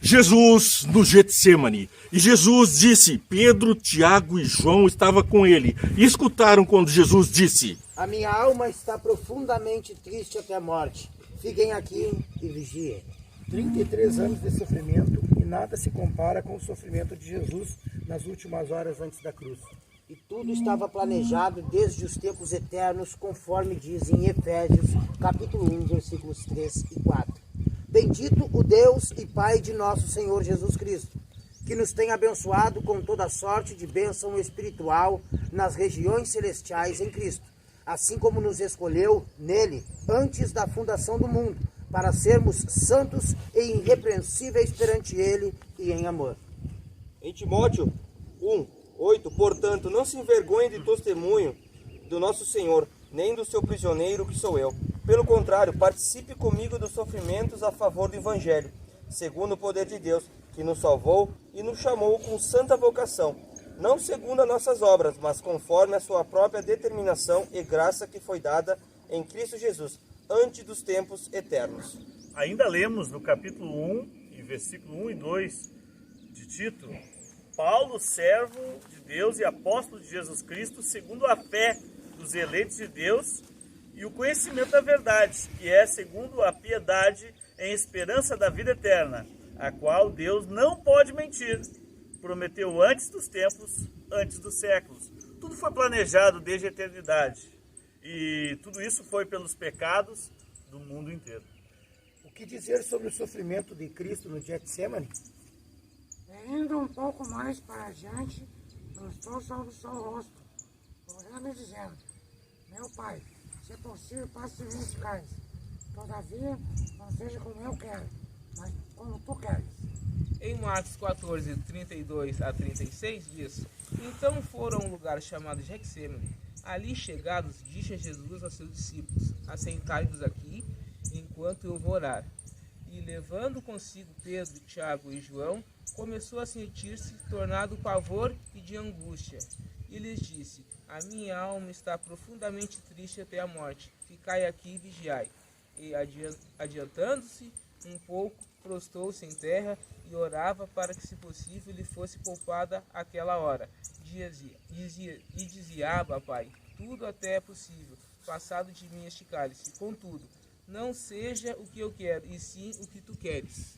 Jesus no Getsêmani. E Jesus disse, Pedro, Tiago e João estavam com ele. E escutaram quando Jesus disse: A minha alma está profundamente triste até a morte. Fiquem aqui e vigiem. 33 anos de sofrimento e nada se compara com o sofrimento de Jesus nas últimas horas antes da cruz. E tudo estava planejado desde os tempos eternos, conforme diz em Efésios, capítulo 1, versículos 3 e 4. Bendito o Deus e Pai de nosso Senhor Jesus Cristo, que nos tem abençoado com toda sorte de bênção espiritual nas regiões celestiais em Cristo, assim como nos escolheu nele antes da fundação do mundo, para sermos santos e irrepreensíveis perante ele e em amor. Em Timóteo 1:8, portanto, não se envergonhe de testemunho do nosso Senhor, nem do seu prisioneiro que sou eu. Pelo contrário, participe comigo dos sofrimentos a favor do Evangelho, segundo o poder de Deus, que nos salvou e nos chamou com santa vocação, não segundo as nossas obras, mas conforme a sua própria determinação e graça que foi dada em Cristo Jesus, antes dos tempos eternos. Ainda lemos no capítulo 1, e versículo 1 e 2 de Tito, Paulo, servo de Deus e apóstolo de Jesus Cristo, segundo a fé dos eleitos de Deus e o conhecimento da verdade, que é segundo a piedade em esperança da vida eterna, a qual Deus não pode mentir, prometeu antes dos tempos, antes dos séculos. Tudo foi planejado desde a eternidade. E tudo isso foi pelos pecados do mundo inteiro. O que dizer sobre o sofrimento de Cristo no Getsêmani? Indo um pouco mais para adiante, lançou sobre o seu rosto, orando e dizendo: Meu Pai, se é possível, passe de mim esse cálice. Todavia, não seja como eu quero, mas como tu queres. Em Marcos 14, 32 a 36 diz: Então foram a um lugar chamado Getsêmani. Ali chegados, disse a Jesus a seus discípulos: Assentai-vos aqui, enquanto eu vou orar. E levando consigo Pedro, Tiago e João, começou a sentir-se tornado pavor e de angústia. E lhes disse: A minha alma está profundamente triste até a morte. Ficai aqui e vigiai. E adiantando-se um pouco, prostou-se em terra e orava para que, se possível, lhe fosse poupada aquela hora. Dizia: Abba, Pai, tudo até é possível, passado de mim este cálice. Contudo, não seja o que eu quero, e sim o que tu queres.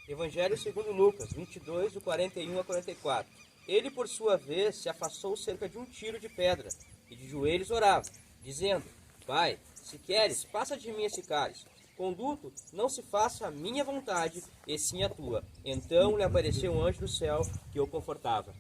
Evangelho segundo Lucas 22, do 41 a 44. Ele, por sua vez, se afastou cerca de um tiro de pedra, e de joelhos orava, dizendo: Pai, se queres, passa de mim esse cálice. Contudo, não se faça a minha vontade, e sim a tua. Então lhe apareceu um anjo do céu que o confortava.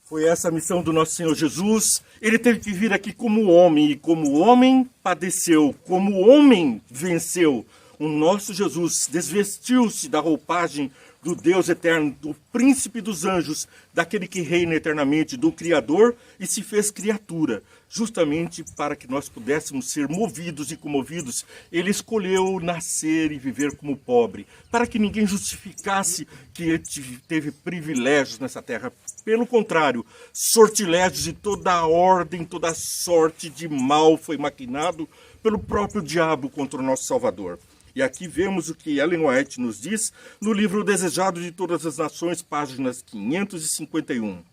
Foi essa a missão do nosso Senhor Jesus. Ele teve que vir aqui como homem, e como homem padeceu, como homem venceu. O nosso Jesus desvestiu-se da roupagem do Deus eterno, do príncipe dos anjos, daquele que reina eternamente, do Criador, e se fez criatura, justamente para que nós pudéssemos ser movidos e comovidos. Ele escolheu nascer e viver como pobre, para que ninguém justificasse que ele teve privilégios nessa terra. Pelo contrário, sortilégios de toda a ordem, toda a sorte de mal foi maquinado pelo próprio diabo contra o nosso Salvador. E aqui vemos o que Ellen White nos diz no livro O Desejado de Todas as Nações, páginas 551.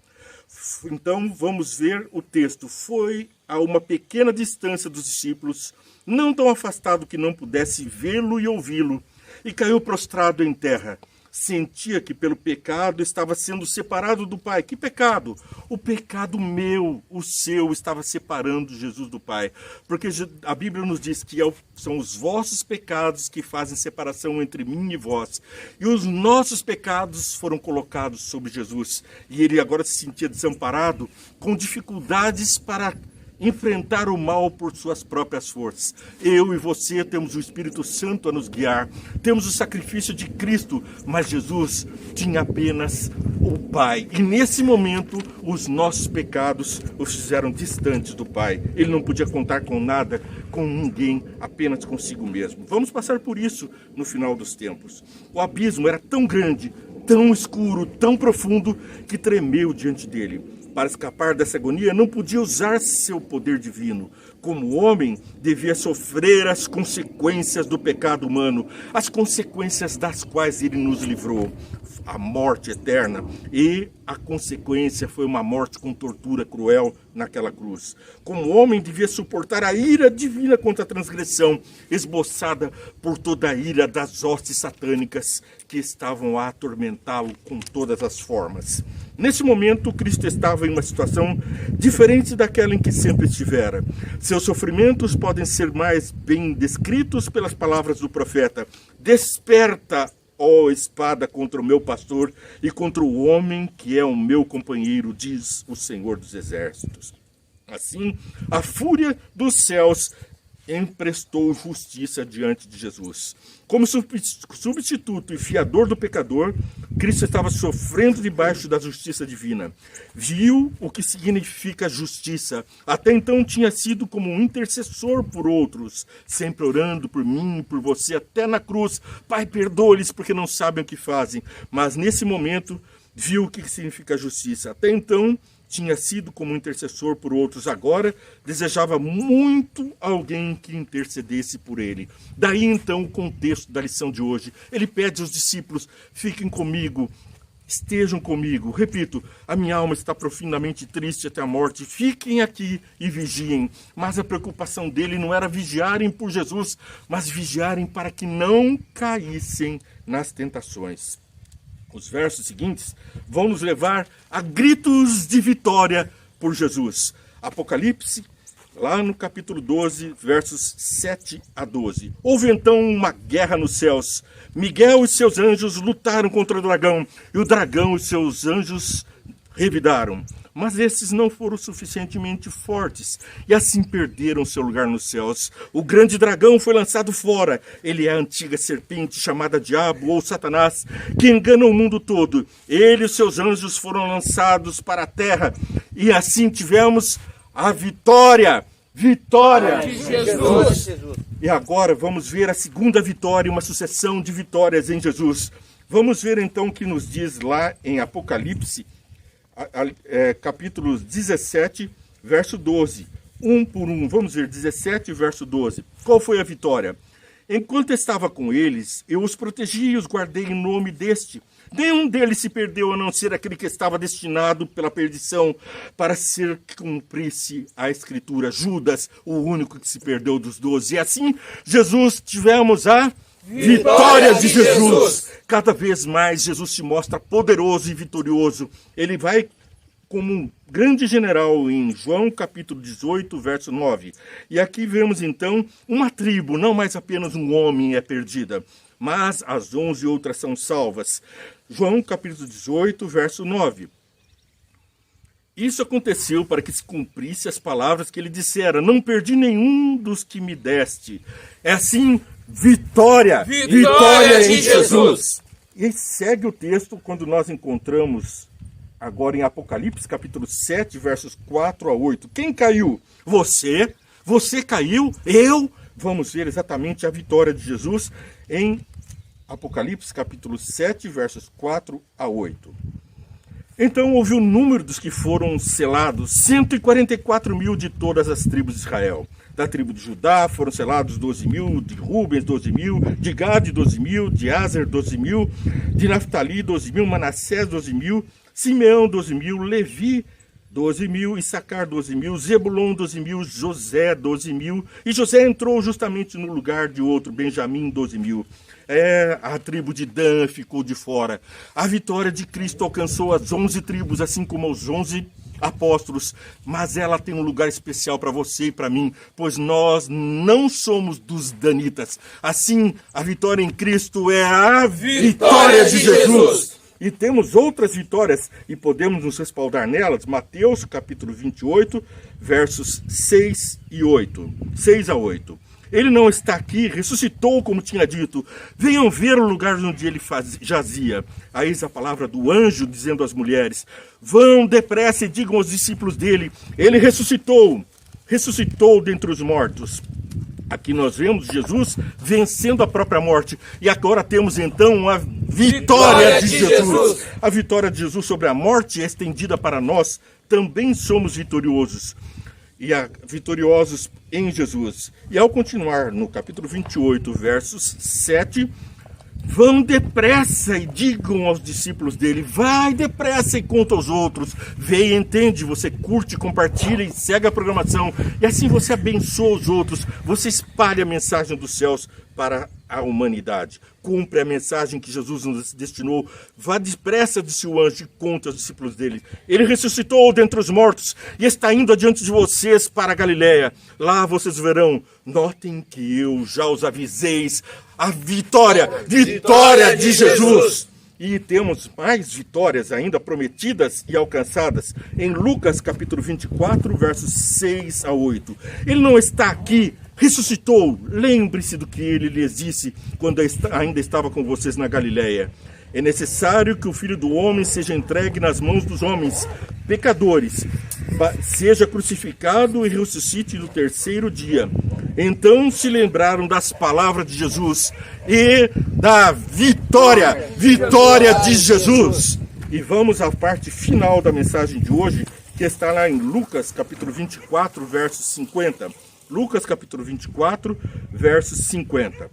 Então vamos ver o texto. Foi a uma pequena distância dos discípulos, não tão afastado que não pudesse vê-lo e ouvi-lo, e caiu prostrado em terra. Sentia que pelo pecado estava sendo separado do Pai. Que pecado? O pecado meu, o seu, estava separando Jesus do Pai. Porque a Bíblia nos diz que são os vossos pecados que fazem separação entre mim e vós. E os nossos pecados foram colocados sobre Jesus. E ele agora se sentia desamparado, com dificuldades para enfrentar o mal por suas próprias forças. Eu e você temos o Espírito Santo a nos guiar, temos o sacrifício de Cristo, mas Jesus tinha apenas o Pai. E nesse momento, os nossos pecados os fizeram distantes do Pai. Ele não podia contar com nada, com ninguém, apenas consigo mesmo. Vamos passar por isso no final dos tempos. O abismo era tão grande, tão escuro, tão profundo, que tremeu diante dele. Para escapar dessa agonia, não podia usar seu poder divino. como homem, devia sofrer as consequências do pecado humano, as consequências das quais ele nos livrou, a morte eterna. E a consequência foi uma morte com tortura cruel naquela cruz. Como homem, devia suportar a ira divina contra a transgressão, esboçada por toda a ira das hostes satânicas que estavam a atormentá-lo com todas as formas. Nesse momento, Cristo estava em uma situação diferente daquela em que sempre estivera. Seus sofrimentos podem ser mais bem descritos pelas palavras do profeta: desperta, ó espada, contra o meu pastor e contra o homem que é o meu companheiro, diz o Senhor dos Exércitos. Assim, a fúria dos céus emprestou justiça diante de Jesus. Como substituto e fiador do pecador, Cristo estava sofrendo debaixo da justiça divina. Viu o que significa justiça. Até então tinha sido como um intercessor por outros, sempre orando por mim e por você, até na cruz. Pai, perdoa-lhes porque não sabem o que fazem. Mas nesse momento, viu o que significa justiça. Até então, tinha sido como intercessor por outros, agora desejava muito alguém que intercedesse por ele. Daí então o contexto da lição de hoje. Ele pede aos discípulos: fiquem comigo, estejam comigo. Repito, a minha alma está profundamente triste até a morte, fiquem aqui e vigiem. Mas a preocupação dele não era vigiarem por Jesus, mas vigiarem para que não caíssem nas tentações. Os versos seguintes vão nos levar a gritos de vitória por Jesus. Apocalipse, lá no capítulo 12, versos 7 a 12. Houve então uma guerra nos céus. Miguel e seus anjos lutaram contra o dragão, e o dragão e seus anjos revidaram. Mas esses não foram suficientemente fortes, e assim perderam seu lugar nos céus. O grande dragão foi lançado fora. Ele é a antiga serpente chamada Diabo ou Satanás, que engana o mundo todo. Ele e os seus anjos foram lançados para a terra, e assim tivemos a vitória. Vitória de Jesus. E agora vamos ver a segunda vitória, uma sucessão de vitórias em Jesus. Vamos ver então o que nos diz lá em Apocalipse, capítulo 17, verso 12. Um por um. Vamos ver, 17, verso 12. Qual foi a vitória? Enquanto estava com eles, eu os protegi e os guardei em nome deste. Nenhum deles se perdeu, a não ser aquele que estava destinado pela perdição, para ser que cumprisse a Escritura. Judas, o único que se perdeu dos 12. E assim, Jesus, tivemos a vitória de Jesus. Cada vez mais Jesus se mostra poderoso e vitorioso. Ele vai como um grande general em João capítulo 18, verso 9. E aqui vemos então uma tribo, não mais apenas um homem é perdida, mas as 11 outras são salvas. João capítulo 18, verso 9. Isso aconteceu para que se cumprisse as palavras que ele dissera: não perdi nenhum dos que me deste. É assim, vitória em Jesus. E segue o texto quando nós encontramos agora em Apocalipse, capítulo 7, versos 4 a 8. Quem caiu? Você. Você caiu? Eu? Vamos ver exatamente a vitória de Jesus em Apocalipse, capítulo 7, versos 4 a 8. Então houve o número dos que foram selados, 144 mil de todas as tribos de Israel. Da tribo de Judá foram selados 12 mil, de Rubens 12 mil, de Gade 12 mil, de Aser 12 mil, de Naftali 12 mil, Manassés 12 mil, Simeão 12 mil, Levi 12 mil, Issacar 12 mil, Zebulon 12 mil, José 12 mil, e José entrou justamente no lugar de outro, Benjamim 12 mil. A tribo de Dan ficou de fora. A vitória de Cristo alcançou as 11 tribos, assim como os 11 apóstolos, mas ela tem um lugar especial para você e para mim, pois nós não somos dos danitas. Assim, a vitória em Cristo é a vitória de Jesus. E temos outras vitórias e podemos nos respaldar nelas. Mateus capítulo 28, versos 6 a 8. Ele não está aqui, ressuscitou como tinha dito. Venham ver o lugar onde ele jazia. Aí a palavra do anjo dizendo às mulheres: vão depressa e digam aos discípulos dele, ele ressuscitou dentre os mortos. Aqui nós vemos Jesus vencendo a própria morte. E agora temos então a vitória de Jesus. A vitória de Jesus sobre a morte é estendida para nós. Também somos vitoriosos. e vitoriosos em Jesus. E ao continuar no capítulo 28, versos 7, vão depressa e digam aos discípulos dele, vai depressa e conta aos outros, vê e entende, você curte, compartilha e segue a programação, e assim você abençoa os outros, você espalha a mensagem dos céus para a humanidade, cumpre a mensagem que Jesus nos destinou, vá depressa, disse o anjo, e conta aos discípulos dele, ele ressuscitou dentre os mortos e está indo adiante de vocês para a Galileia, lá vocês verão, notem que eu já os aviseis, a vitória de Jesus! E temos mais vitórias ainda prometidas e alcançadas em Lucas capítulo 24, versos 6 a 8. Ele não está aqui, ressuscitou. Lembre-se do que ele lhes disse quando ainda estava com vocês na Galileia. É necessário que o Filho do Homem seja entregue nas mãos dos homens pecadores, seja crucificado e ressuscite no terceiro dia. Então se lembraram das palavras de Jesus e da vitória de Jesus. E vamos à parte final da mensagem de hoje, que está lá em Lucas capítulo 24, versos 50. Lucas capítulo 24, versos 50.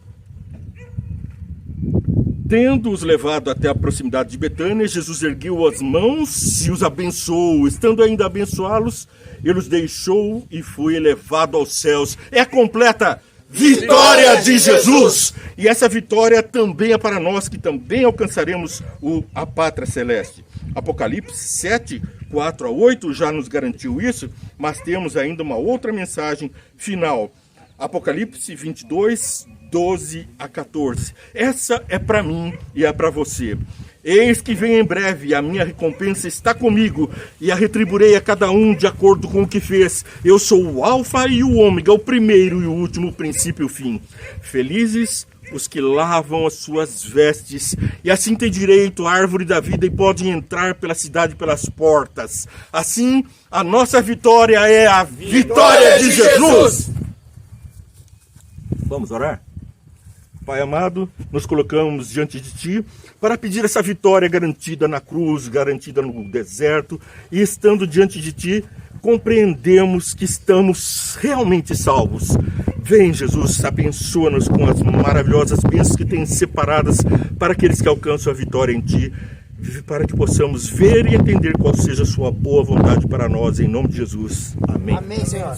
Tendo-os levado até a proximidade de Betânia, Jesus ergueu as mãos e os abençoou. Estando ainda a abençoá-los, ele os deixou e foi elevado aos céus. É a completa vitória de Jesus! E essa vitória também é para nós, que também alcançaremos a pátria celeste. Apocalipse 7, 4 a 8 já nos garantiu isso, mas temos ainda uma outra mensagem final. Apocalipse 22, 12 a 14. Essa é para mim e é para você. Eis que vem em breve, a minha recompensa está comigo, e a retribuirei a cada um de acordo com o que fez. Eu sou o Alfa e o Ômega, o primeiro e o último, o princípio e o fim. Felizes os que lavam as suas vestes, e assim têm direito à árvore da vida e podem entrar pela cidade pelas portas. Assim, a nossa vitória é a vitória de Jesus! Vamos orar? Pai amado, nos colocamos diante de Ti para pedir essa vitória garantida na cruz, garantida no deserto, e estando diante de Ti, compreendemos que estamos realmente salvos. Vem, Jesus, abençoa-nos com as maravilhosas bênçãos que tens separadas para aqueles que alcançam a vitória em Ti, para que possamos ver e entender qual seja a Sua boa vontade para nós, em nome de Jesus. Amém. Amém, Senhor.